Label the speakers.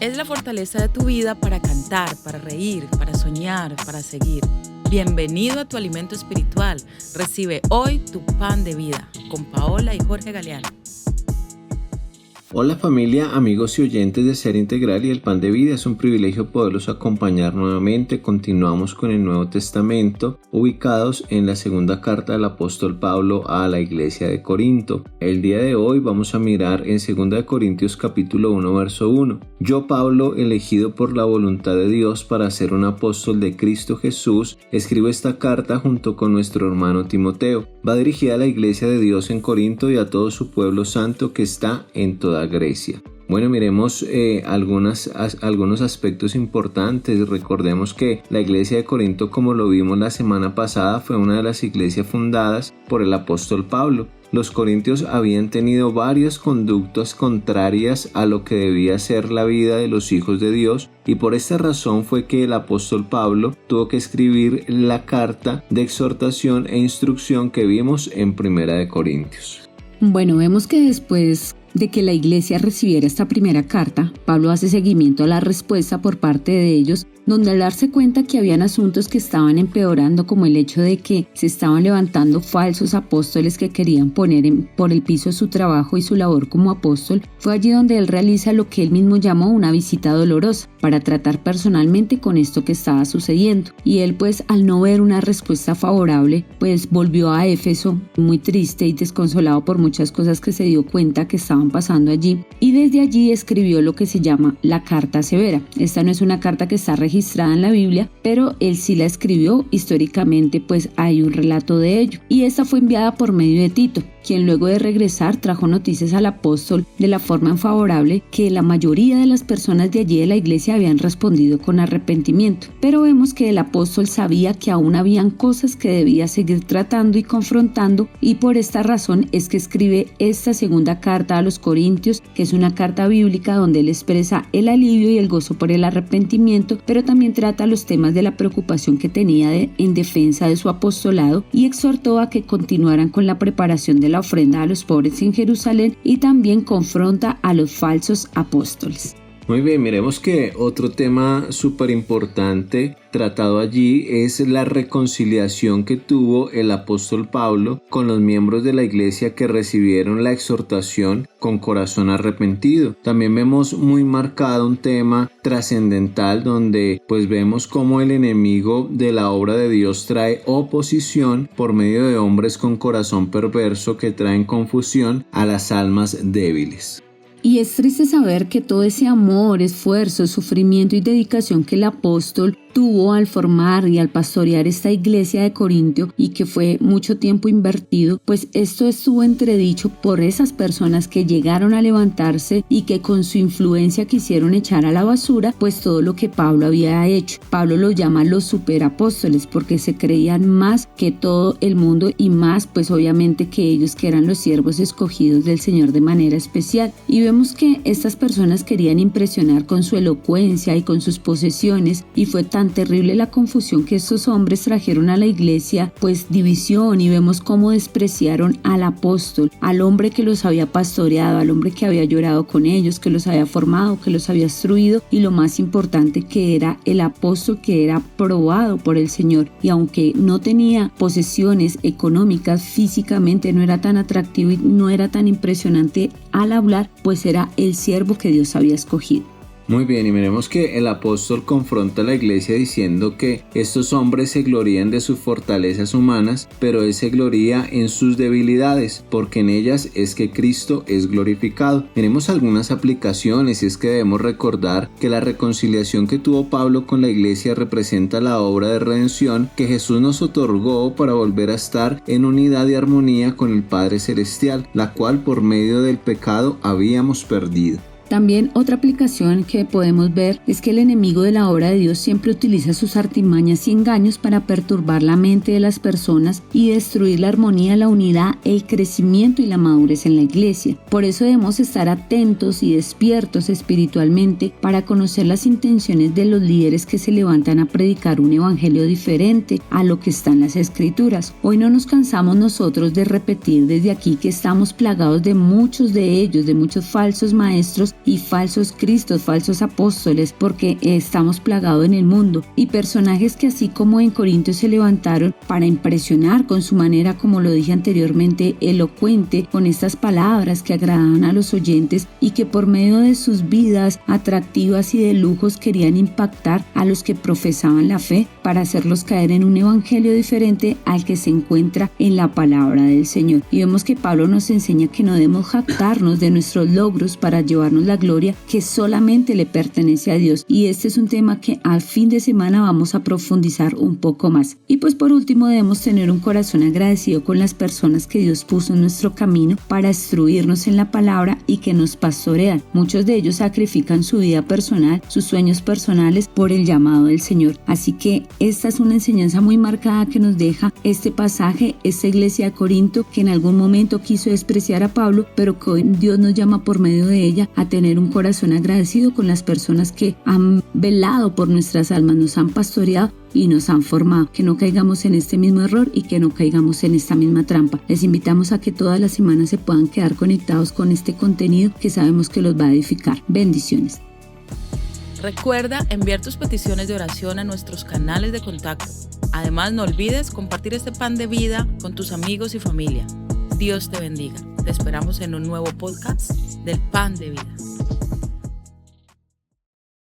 Speaker 1: Es la fortaleza de tu vida para cantar, para reír, para soñar, para seguir. Bienvenido a tu alimento espiritual. Recibe hoy tu pan de vida con Paola y Jorge Galeano.
Speaker 2: Hola familia, amigos y oyentes de Ser Integral y el Pan de Vida. Es un privilegio poderlos acompañar nuevamente. Continuamos con el Nuevo Testamento, ubicados en la segunda carta del apóstol Pablo a la iglesia de Corinto. El día de hoy vamos a mirar en 2 Corintios capítulo 1 verso 1. Yo, Pablo, elegido por la voluntad de Dios para ser un apóstol de Cristo Jesús, escribo esta carta junto con nuestro hermano Timoteo. Va dirigida a la iglesia de Dios en Corinto y a todo su pueblo santo que está en toda Grecia. Bueno, miremos algunos aspectos importantes. Recordemos que la iglesia de Corinto, como lo vimos la semana pasada, fue una de las iglesias fundadas por el apóstol Pablo. Los corintios habían tenido varias conductas contrarias a lo que debía ser la vida de los hijos de Dios, y por esta razón fue que el apóstol Pablo tuvo que escribir la carta de exhortación e instrucción que vimos en 1 Corintios.
Speaker 3: Bueno, vemos que después de que la iglesia recibiera esta primera carta, Pablo hace seguimiento a la respuesta por parte de ellos, donde al darse cuenta que habían asuntos que estaban empeorando, como el hecho de que se estaban levantando falsos apóstoles que querían poner por el piso su trabajo y su labor como apóstol, fue allí donde él realiza lo que él mismo llamó una visita dolorosa, para tratar personalmente con esto que estaba sucediendo. Y él, pues, al no ver una respuesta favorable, pues volvió a Éfeso muy triste y desconsolado por muchas cosas que se dio cuenta que estaban pasando allí, y desde allí escribió lo que se llama la Carta Severa. Esta no es una carta que está registrada en la Biblia, pero él sí la escribió. Históricamente, pues hay un relato de ello, y esta fue enviada por medio de Tito, quien luego de regresar trajo noticias al apóstol de la forma favorable que la mayoría de las personas de allí de la iglesia habían respondido con arrepentimiento. Pero vemos que el apóstol sabía que aún habían cosas que debía seguir tratando y confrontando, y por esta razón es que escribe esta segunda carta a los Corintios, que es una carta bíblica donde él expresa el alivio y el gozo por el arrepentimiento, pero también trata los temas de la preocupación que tenía en defensa de su apostolado, y exhortó a que continuaran con la preparación de la ofrenda a los pobres en Jerusalén, y también confronta a los falsos apóstoles.
Speaker 2: Muy bien, miremos que otro tema súper importante tratado allí es la reconciliación que tuvo el apóstol Pablo con los miembros de la iglesia que recibieron la exhortación con corazón arrepentido. También vemos muy marcado un tema trascendental donde pues vemos cómo el enemigo de la obra de Dios trae oposición por medio de hombres con corazón perverso que traen confusión a las almas débiles.
Speaker 3: Y es triste saber que todo ese amor, esfuerzo, sufrimiento y dedicación que el apóstol tuvo al formar y al pastorear esta iglesia de Corintio, y que fue mucho tiempo invertido, pues esto estuvo entredicho por esas personas que llegaron a levantarse y que con su influencia quisieron echar a la basura pues todo lo que Pablo había hecho. Pablo los llama los superapóstoles porque se creían más que todo el mundo, y más pues obviamente que ellos, que eran los siervos escogidos del Señor de manera especial. Y vemos que estas personas querían impresionar con su elocuencia y con sus posesiones, y fue tan terrible la confusión que estos hombres trajeron a la iglesia, pues división, y vemos cómo despreciaron al apóstol, al hombre que los había pastoreado, al hombre que había llorado con ellos, que los había formado, que los había instruido, y lo más importante, que era el apóstol que era probado por el Señor, y aunque no tenía posesiones económicas, físicamente no era tan atractivo y no era tan impresionante al hablar, pues era el siervo que Dios había escogido.
Speaker 2: Muy bien, y miremos que el apóstol confronta a la iglesia diciendo que estos hombres se glorían de sus fortalezas humanas, pero él se gloría en sus debilidades, porque en ellas es que Cristo es glorificado. Miremos algunas aplicaciones, y es que debemos recordar que la reconciliación que tuvo Pablo con la iglesia representa la obra de redención que Jesús nos otorgó para volver a estar en unidad y armonía con el Padre Celestial, la cual por medio del pecado habíamos perdido.
Speaker 3: También otra aplicación que podemos ver es que el enemigo de la obra de Dios siempre utiliza sus artimañas y engaños para perturbar la mente de las personas y destruir la armonía, la unidad, el crecimiento y la madurez en la iglesia. Por eso debemos estar atentos y despiertos espiritualmente para conocer las intenciones de los líderes que se levantan a predicar un evangelio diferente a lo que está en las escrituras. Hoy no nos cansamos nosotros de repetir desde aquí que estamos plagados de muchos de ellos, de muchos falsos maestros y falsos cristos, falsos apóstoles, porque estamos plagados en el mundo, y personajes que así como en Corintios se levantaron para impresionar con su manera, como lo dije anteriormente, elocuente, con estas palabras que agradaban a los oyentes y que por medio de sus vidas atractivas y de lujos querían impactar a los que profesaban la fe para hacerlos caer en un evangelio diferente al que se encuentra en la palabra del Señor. Y vemos que Pablo nos enseña que no debemos jactarnos de nuestros logros para llevarnos la gloria que solamente le pertenece a Dios. Y este es un tema que al fin de semana vamos a profundizar un poco más. Y pues por último debemos tener un corazón agradecido con las personas que Dios puso en nuestro camino para instruirnos en la palabra y que nos pastorean. Muchos de ellos sacrifican su vida personal, sus sueños personales por el llamado del Señor. Así que esta es una enseñanza muy marcada que nos deja este pasaje, esta iglesia de Corinto que en algún momento quiso despreciar a Pablo, pero que hoy Dios nos llama por medio de ella a tener un corazón agradecido con las personas que han velado por nuestras almas, nos han pastoreado y nos han formado. Que no caigamos en este mismo error y que no caigamos en esta misma trampa. Les invitamos a que todas las semanas se puedan quedar conectados con este contenido que sabemos que los va a edificar. Bendiciones.
Speaker 1: Recuerda enviar tus peticiones de oración a nuestros canales de contacto. Además, no olvides compartir este pan de vida con tus amigos y familia. Dios te bendiga. Te esperamos en un nuevo podcast del Pan de Vida.